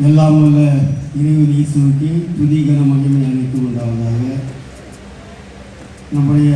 எல்லாம் வல்ல இறைவன் இயேசுவுக்கு துதிகர மகிமை அளித்து உண்டாவதாக. நம்முடைய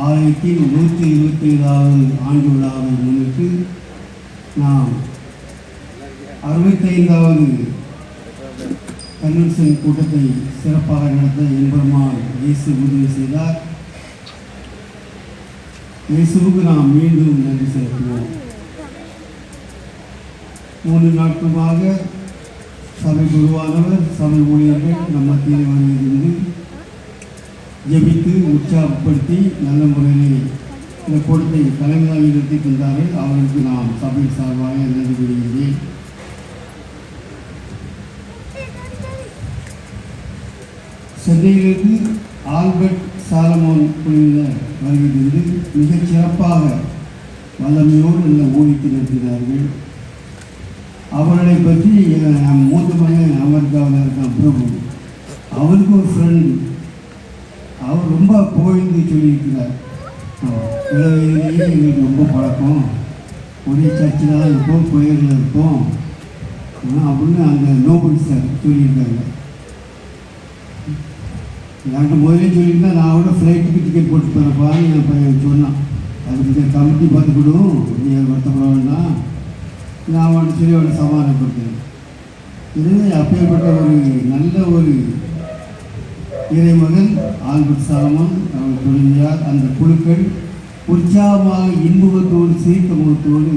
ஆலயத்தின் 127வது ஆண்டு விழாவை முன்னிட்டு நாம் 65வது கன்வென்ஷன் கூட்டத்தை சிறப்பாக நடத்த எம்பெருமான் இயேசு உதவி செய்தார். இயேசுவுக்கு நாம் மீண்டும் நன்றி செலுத்துவோம். 3 நாட்களுமாக சபை குருவானவர், சபை ஊழியர்கள் நம் மத்தியில் வருவதிலிருந்து ஜெபித்து உற்சாகப்படுத்தி நல்ல முறையில் இந்த கூட்டத்தை தலைமையாக நிறுத்தி தந்தார்கள். அவர்களுக்கு நாம் சபை சார்பாக நன்றி கூறுகிறேன். சென்னையிலிருந்து ஆல்பர்ட் சாலமோன் குழுவினர் வருவதிலிருந்து மிகச் சிறப்பாக வல்லமையோடு நல்ல ஊழியத்தை நடத்தினார்கள். அவர்களை பற்றி நம் மூத்த மகன் அமெரிக்காவில் இருக்கான் பிரபு, அவருக்கு ஒரு ஃப்ரெண்டு, அவர் ரொம்ப புகழ்ந்து சொல்லியிருக்கிறார். இளவயதிலேயே எங்களுக்கு ரொம்ப பழக்கம், ஒரே சர்ச்சில் தான் இருப்போம், கோயிலில் இருப்போம் அப்படின்னு அந்த நோபல் சார் சொல்லியிருக்காங்க. என்கிட்ட முதலே சொல்லியிருந்தா நான் கூட ஃப்ளைட்டுக்கு டிக்கெட் போட்டு போகிறப்பான்னு என் பையன் சொன்னான். அதுக்கு கமிட்டி பார்த்துக்கிடும், நீ வருத்தப்பட வேண்டாம், நான் அவன் சொல்லி அவனை சமாதானப்படுத்தேன். இதுவே அப்பேற்பட்ட ஒரு நல்ல ஒரு இறைமகன் ஆல்பர்ட் சாலமோன் அவர் தொடங்கியார். அந்த குழுக்கள் உற்சாகமாக இன்பத்தோடு சிரித்த முகத்தோடு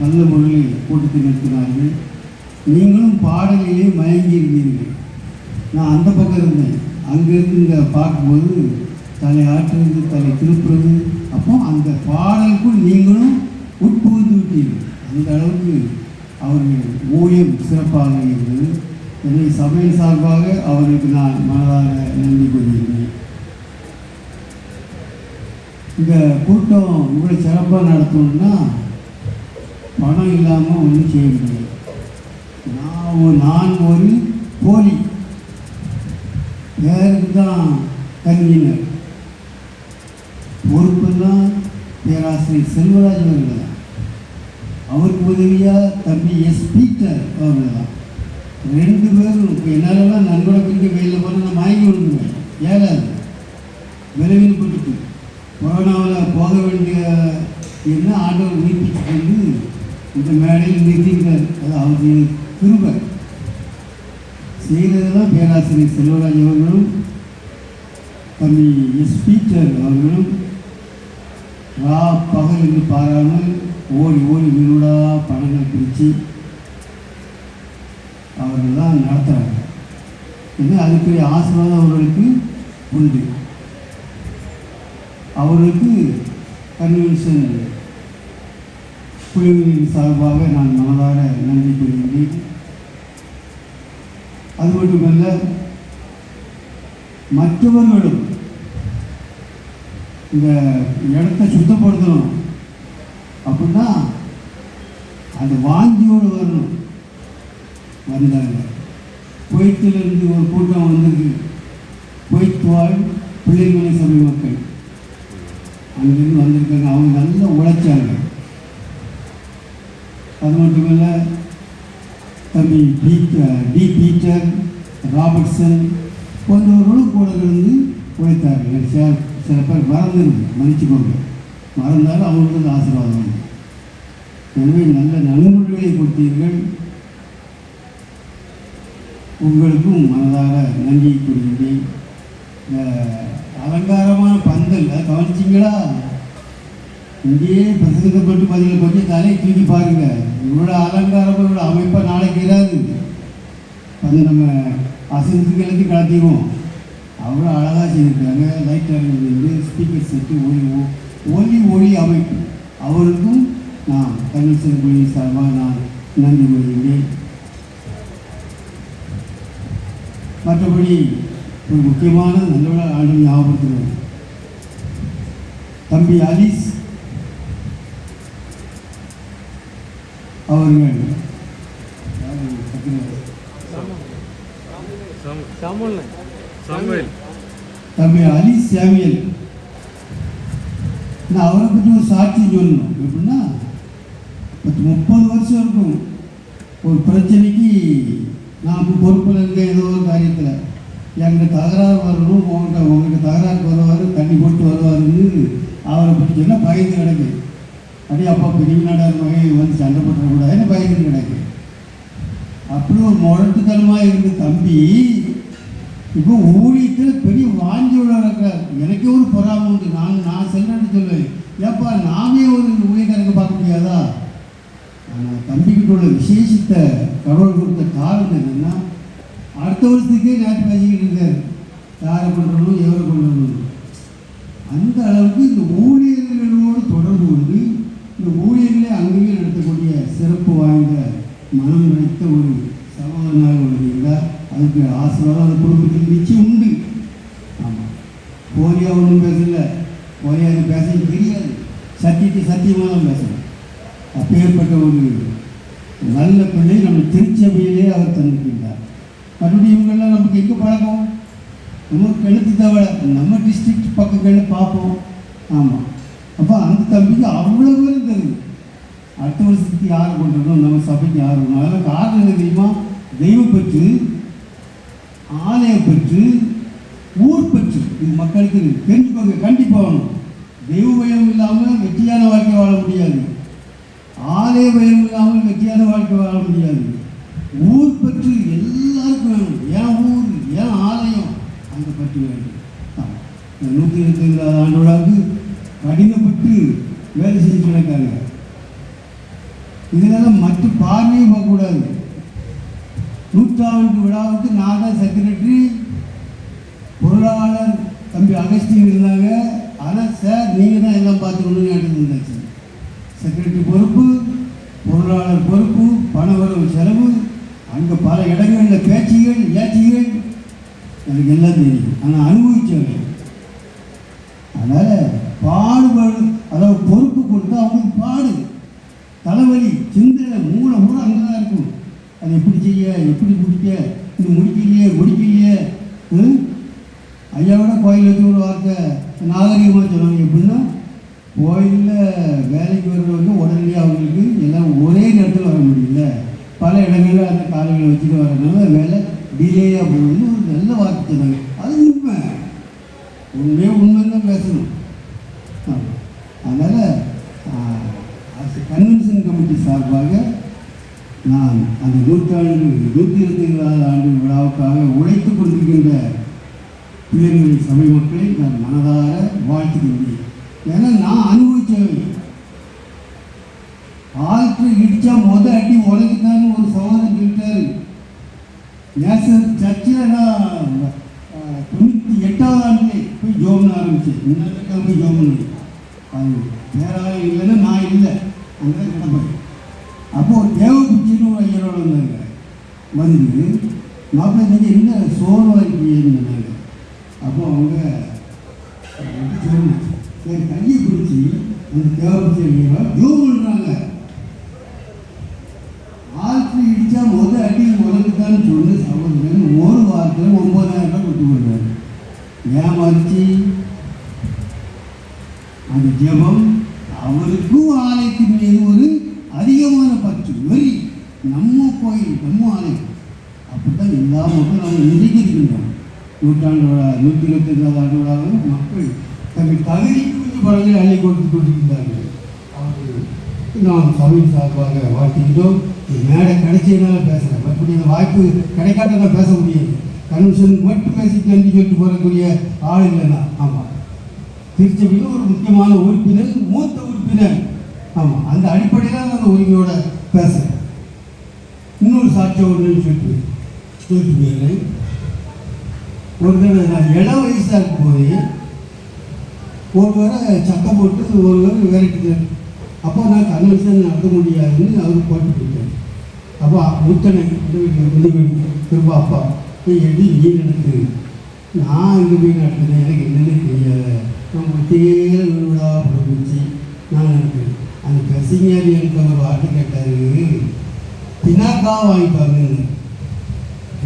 நல்ல முறையில் கூட்டத்தை நிறுத்தினார்கள். நீங்களும் பாடலிலே மயங்கியிருந்தீர்கள். நான் அந்த பக்கம் இருந்தேன். அங்கேருந்து இங்கே பார்க்கும்போது தலை ஆற்றுறது, தலை திருப்புறது, அப்போ அந்த பாடலுக்குள் நீங்களும் உட்புகுந்து விட்டீர்கள். அந்த அளவுக்கு அவர்கள் ஊழியம் சிறப்பாக இருந்தது. எனவே சபையின் சார்பாக அவர்களுக்கு நான் மனதாக நன்றி கூறுகிறேன். இந்த கூட்டம் இவ்வளோ சிறப்பாக நடத்தணும்னா பணம் இல்லாமல் ஒன்றும் செய்ய முடியாது. நான் ஒரு போலி பேருக்கு தான் கன்வீனர், பொறுப்பெல்லாம் பேராசிரியர் செல்வராஜ் அவர்கள் தான். அவருக்கு உதவியாக தம்பி எஸ் பீட்டர் அவர்கள் தான். 2 பேரும் இப்போ என்னாலலாம் நண்பரை பிடிக்க வெயிலில் போனால் நான் வாங்கி விடுவேன். ஏழாது விரைவில் போட்டுட்டு கொரோனாவில் போக வேண்டிய என்ன ஆண்டவர் நீப்பிச்சு கொண்டு இந்த மேடையில் நிறுத்திக்கிறார். அது அவர் திரும்ப செய்ததெல்லாம் பேராசிரியர் செல்வராஜ் அவர்களும் தம்பி எஸ் பீட்டர் அவர்களும் பகல் என்று பாராமல் ஓடி ஓடி வீடா பணங்கள் பிரித்து அவர்கள் தான் நடத்துகிறாங்க. ஏன்னா அதுக்குரிய ஆசீர்வாதம் அவர்களுக்கு உண்டு. அவர்களுக்கு கன்வென்ஷன் குழுவின் சார்பாக நான் மனதார நன்றி கூறுகிறேன். அது மட்டுமல்ல, மற்றவர்களும் இந்த இடத்தை சுத்தப்படுத்தணும் அப்படின்னா அந்த வாஞ்சியோடு வரணும். வந்தாங்க. குவைத்திலிருந்து ஒரு கூட்டம் வந்திருக்கு. குவைத் வாழ் பிள்ளைமலை சபை மக்கள் அங்கிருந்து வந்திருக்காங்க. அவங்க நல்லா உழைச்சாங்க. அது மட்டுமல்ல, தம்பி டி பீட்டர் ராபர்ட்சன் போன்றவர்களும் கூட இருந்து உழைத்தார்கள். சில பேர் மன்னிச்சுக்கோங்க, மறந்தாலும் அவங்களுக்கு ஆசீர்வாதம். எனவே நல்ல நன்கொடைகளை கொடுத்தீர்கள். உங்களுக்கும் மனதாக நன்றி கூறுகிறேன். அலங்காரமான பந்தல் கவனிச்சிங்களா? இங்கேயே பிரசங்கப்பட்டு பதில் கொஞ்சம் தலையை தூக்கி பாருங்க. இவ்வளோ அலங்காரமாக இவ்வளோ அமைப்பாக நாளைக்கு ஏதாவது நம்ம அசந்துகளுக்கு கலத்திடுவோம். அவ்வளோ அழகாக செய்திருக்காங்க. லைட் இருந்து ஸ்பீக்கர் செட்டு ஒளி அமைப்பு. அவருக்கும் நான் கன்வென்ஷன் குழு சார்பாக நான் நன்றி கூறுகிறேன். மற்றபடி ஒரு முக்கியமான நல்ல ஆண்டு ஞாபகப்படுத்துகிறோம். தம்பி அலிஸ் அவர்கள் தம்பி அலிஸ் சாமியல், நான் அவரை பற்றி ஒரு சாட்சி சொல்லணும். எப்படின்னா 30 வருஷம் இருக்கும் ஒரு பிரச்சனைக்கு நான் பொறுப்பில் இருக்க ஏதோ ஒரு காரியத்தில் எனக்கு தகராறு வரணும், உங்கள்கிட்ட தகராறு வருவார், தண்ணி போட்டு வருவாருன்னு அவரை பற்றி சொன்னால் பயந்து கிடக்கு. அப்படியே அப்பா பெரிய நாடார் மகன் வந்து சண்டை போட்டுறக்கூடாதுன்னு பயந்து கிடக்கு. அப்படி ஒரு முரட்டுத்தனமாக இருந்த தம்பி இப்போ ஊழியத்தில் பெரிய வாஞ்சி இருக்கிறார். எனக்கே ஒரு பொறாமை உண்டு. நான் செல்றேன்னு சொல்லுவேன், ஏப்பா நாமே ஒரு ஊழியக்காரங்க பார்க்க முடியாதா? ஆனால் தம்பிக்கிட்ட உள்ள விசேஷத்தை கடவுள் கொடுத்த காரணம் என்னென்னா, அடுத்த வருஷத்துக்கே நாட்டு பேசிக்கிட்டு இருக்காரு, யாரை பண்ணுறணும் எவரை பண்ணணும். அந்த அளவுக்கு இந்த ஊழியர்களோடு தொடர்பு கொண்டு இந்த ஊழியர்களை அங்கேயே நடத்தக்கூடிய சிறப்பு வாய்ந்த மனம் நினைத்த ஒரு சகோதரனாக உள்ளீங்களா, அதுக்கு ஆசீர்வாதம் அந்த குடும்பத்தில் நிச்சயம் உண்டு. ஆமாம், போலியா ஒன்றும் பேசல, போலியா அது பேச தெரியாது, சத்தியமாக தான் பேசணும். அப்பேற்பட்ட ஒரு நல்ல பிள்ளை நம்ம திருச்சபையிலே அவர் தந்திருக்கின்றார். மறுபடியும் இவங்கெல்லாம் நமக்கு எங்கே பழக்கம்? நமக்கு கெடுத்து தவிர நம்ம டிஸ்ட்ரிக்ட் பக்கங்களில் பார்ப்போம். ஆமாம், அப்போ அந்த தம்பிக்கு அவ்வளோ பேரும் தெரியுது. அடுத்த வருஷத்துக்கு யார் கொண்டுறோம், நம்ம சபைக்கு யார் வேணும். அதெல்லாம் காரணம் என்ன தெரியுமா? தெய்வப்பற்று, ஆலயப்பற்று, ஊர் பற்று. இது மக்களுக்கு தெரிஞ்சுக்கோங்க, கண்டிப்பாக வேணும். தெய்வ பயம் இல்லாமல் வெற்றியான வாழ்க்கை வாழ முடியாது. ஆலய பயம் இல்லாமல் வெற்றியான வாழ்க்கை வாழ முடியாது. ஊர் பற்று எல்லாருக்கும் வேணும். ஏன் ஊர், ஏன் ஆலயம், அந்த பற்று வேணும். 125 ஆண்டோடாவது கடினப்பட்டு வேலை செஞ்சு கிடக்காங்க. இதனால மற்ற பார்வையும் போகக்கூடாது. 100ஆண்டு விழாவுக்கு நான் தான் செக்ரட்டரி, பொருளாளர் தம்பி அகஸ்டின் இருந்தாங்க. ஆனால் சார் நீங்கள் தான் எல்லாம் பார்த்துக்கணும்னு எடுத்துருந்தாச்சு. செக்ரட்டரி பொறுப்பு, பொருளாளர் பொறுப்பு, பணவரவு செலவு, அங்கே பல இடங்களில் பேச்சுகள் ஏச்சிகள் எனக்கு எல்லாம் தெரியும். ஆனால் அனுபவிச்சவங்க. அதனால் பாடுபாடு, அதாவது பொறுப்பு கொடுத்தா அவங்களுக்கு பாடு, தலைவலி, சிந்தனை, மூளை பூரா அங்கே தான் இருக்கும். அதை எப்படி செய்ய, எப்படி முடிக்க, இன்னும் முடிக்கலையே. ஐயாவோட கோயில் வச்சு ஒரு வார்த்தை நாகரிகமாக சொல்லுவாங்க. எப்படின்னா, கோயிலில் வேலைக்கு வர்றவங்க உடனடியாக அவங்களுக்கு எல்லாம் ஒரே நேரத்தில் வர முடியல, பல இடங்களில் அந்த காலையில் வச்சுட்டு வரதுனால வேலை டிலேயாக போகுதுன்னு ஒரு நல்ல வார்த்தை சொன்னாங்க. அது உண்மைன்னு தான் பேசணும். அதனால் கன்வென்ஷன் கமிட்டி சார்பாக நான் அந்த 125 ஆண்டு விழாவுக்காக உழைத்து கொண்டிருக்கின்ற பிள்ளைகளின் சபை மக்களை நான் மனதார வாழ்த்துக்கின்றேன். ஏன்னா நான் அனுபவித்தவன். ஆற்று இடித்தா அடி உலகத்தான்னு ஒரு சகோதரன் சொல்லிட்டாரு. நேசர் சர்ச்சில் நான் 98ஆவது ஆண்டுலே போய் ஜோம்னு ஆரம்பித்தேன். முன்னாடி போய் ஜோம்னு அது வேறாக இல்லைன்னா நான் இல்லை, அங்கே தான் கிடப்பேன். அப்போது தேவபிச்சின்னு ஒரு ஐயரோடு வந்தாங்க. வந்து மாப்பிள்ளை நீங்கள் என்ன சோர்வாக இருக்கீங்கன்னு சொன்னாங்க. அப்போ அவங்க சொன்னேன், என் கையை பிடிச்சி அந்த தேவபிச்சி ஐயரோ ஜோம் பண்ணுறாங்க. ஆற்று இடித்தா அடி உலகத்தான்னு சொன்ன சகோதரன் ஒரு வாரத்தில் 9,000 ரூபாய் கொடுத்து விடுறாரு. ஏமாறிச்சு அந்த ஜெபம் அவருக்கும் ஆலயத்தின் மீது ஒரு அதிகமான பற்று, வெறி. நம்ம கோயில், நம்ம ஆலயம், அப்படித்தான் எல்லா மக்களும் நம்ம இன்றைக்கு இருக்கின்றோம். 100ஆண்டு விழா, 125ஆவது ஆண்டு விழாவில் மக்கள் தங்கள் தகுதிக்கு கொஞ்சம் படங்களை அள்ளி கொடுத்து கொண்டிருக்கிறார்கள். அவர்கள் நாம் சபையின் சார்பாக வாழ்த்துக்கிட்டோம். மேடை கிடைச்சதுனால பேசுகிறேன். மற்றபடி இந்த வாய்ப்பு கிடைக்காத நான் பேச முடியாது. கன்வென்ஷனுக்கு மட்டும் பேசிட்டு நன்றி சொல்லிட்டு போகக்கூடிய ஆள் இல்லைன்னா. ஆமாம், திருச்சபையில் ஒரு முக்கியமான உறுப்பினர், மூத்த உறுப்பினர். ஆமாம், அந்த அடிப்படையில் நான் அந்த உரிமையோட பேசுகிறேன். இன்னொரு சாட்சியம் ஒன்றுன்னு சொல்லிட்டு போயிடுறேன். ஒரு தடவை நான் இளம் வயசாக இருக்கும்போது ஒருவரை சட்டம் போட்டு ஒருவர் விரட்டினார். அப்போ நான் கன்வென்ஷன் நடத்த முடியாதுன்னு அவர் போட்டு போயிட்டார். அப்போ முத்தனை திரும்ப அப்பா போய் எழுதி நீ நடத்து. நான் இங்கே போய் நடத்துனேன், எனக்கு என்னென்ன தெரியாது. நம்ம தேர விழா போச்சு, நான் நடத்துவேன். அந்த கசிங்காரி எனக்கு ஒரு வார்த்தை கேட்டார், பினாக்கா வாங்கிப்பாங்க.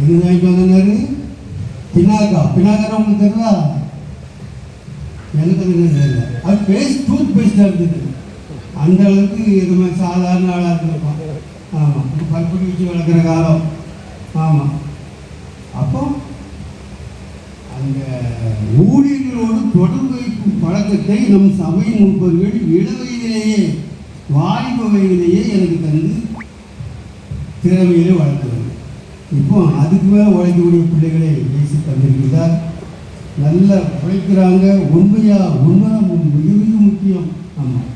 என்ன வாங்கிப்பாங்கன்னாரு? பினாக்கார உங்களுக்கு தெரியலா? எனக்கு அது தெரியல. அது டூத் பேஸ்டாக இருந்தது. அந்த அளவுக்கு இது மாதிரி சாதாரண ஆளாக இருந்திருப்பான். ஆமாம், கற்பனை வச்சு வளர்க்குற காலம். ஆமாம். அப்போ அந்த ஊழியர்களோடு தொடர்பு வைக்கும் பழக்கத்தை நம் சபை முற்பர்கள் இளவயதிலேயே வாலிப வயதிலேயே எனக்கு தந்து திறமையிலே வளர்த்துறது. இப்போ அதுக்கு மேலே உழைக்கக்கூடிய பிள்ளைகளை பேசி தந்திருக்கிறார். நல்லா உழைக்கிறாங்க. உண்மை மிக மிக முக்கியம். ஆமாம்,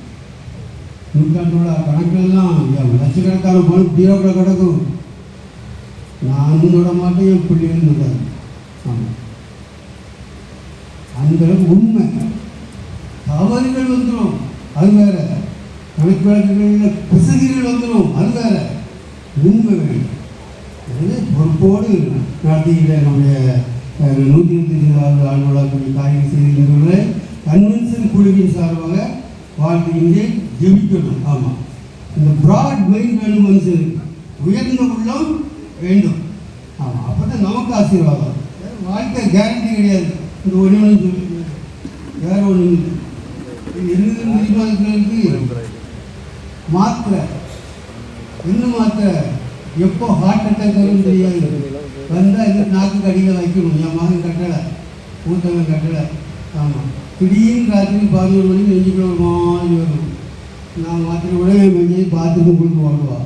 நூற்றாண்டோட கணக்கெல்லாம் லட்சக்கணக்கான பணம் பீரோக்களை கிடக்கும். நானும் விட மாட்டேன், என் பிள்ளைகள் விடாது. ஆமாம், அந்த உண்மை. தவறுகள் வந்துடும், அது வேற. கணக்கு வழக்குகளில் பிசகுகள் வந்துடும், அது வேற. உண்மை வேணும். பொறுப்போடு நடத்திக்கிட்ட நம்முடைய 125 ஆண்டுகளாக காரியம் செய்திருக்கின்ற கன்வென்ஷன் குழுவின் சார்பாக வாழ்த்துகின்றேன். ஜெபிக்கணும். ஆமாம், இந்த ப்ராட் மைண்ட் வேணும், மனுஷனுக்கு உயர்ந்த உள்ளம் வேண்டும். ஆமாம், அப்போ தான் நமக்கு ஆசீர்வாதம். வாழ்க்கை கேரண்டி கிடையாது. இந்த ஒன்று சொல்லி வேற ஒன்று இருக்கிறதுக்கு மாத்திரை என்ன மாத்திரை எப்போ ஹார்ட் அட்டாக் வரும்னு தெரியாது. வந்தால் இது நாக்கு கடியில் வைக்கணும். என் மகன் கட்டலை, மூத்தவன் கட்டலை. ஆமாம், திடீர்னு ராத்திரி 11 மணிக்கு நெஞ்சுக்குள்ள ஒரு மாதிரி வரும். நான் மாத்திரை கூட என் மெஞ்சை பார்த்துட்டு கொடுத்து வாழ்வா.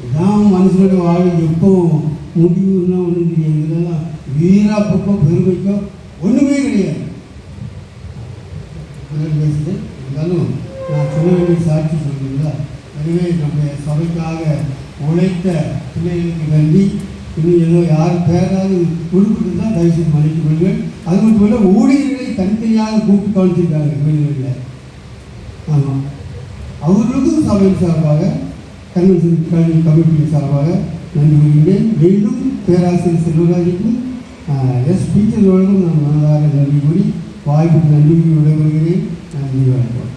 இதான் மனுஷனுடைய வாழ்வு. எப்போ முடிவுன்னா ஒன்றும் தெரியாது. இதெல்லாம் வீராப்புக்கோ பெருமைக்கோ ஒன்றுமே கிடையாது. பேசிட்டு இருந்தாலும் நான் சொல்ல வேண்டிய சாட்சி சொல்லுங்களா. எனவே நம்முடைய சபைக்காக உழைத்த பிள்ளைகளுக்கு நன்றி. இன்னும் ஏதோ யார் பேராது கொடுக்குறது தான் தயவுசெய்து மன்னித்துக் கொள்ளுங்கள். அது மட்டும் இல்லை, ஊழியர்களை தனித்தனியாக கூப்பிட்டு கவனிச்சிருக்காங்க வெளியில். ஆமாம், அவர்களுக்கும் சபையின் சார்பாக கன்வென்ஷன் கல்வி கமிட்டியின் சார்பாக நன்றி கூறுகின்றேன். மீண்டும் பேராசிரியர் செல்வராஜுக்கும் டீச்சர்களுக்கும் நான் மனதார நன்றி கூறி வாய்ப்புக்கு நன்றி விடைபெறுகிறேன். நன்றி, வணக்கம்.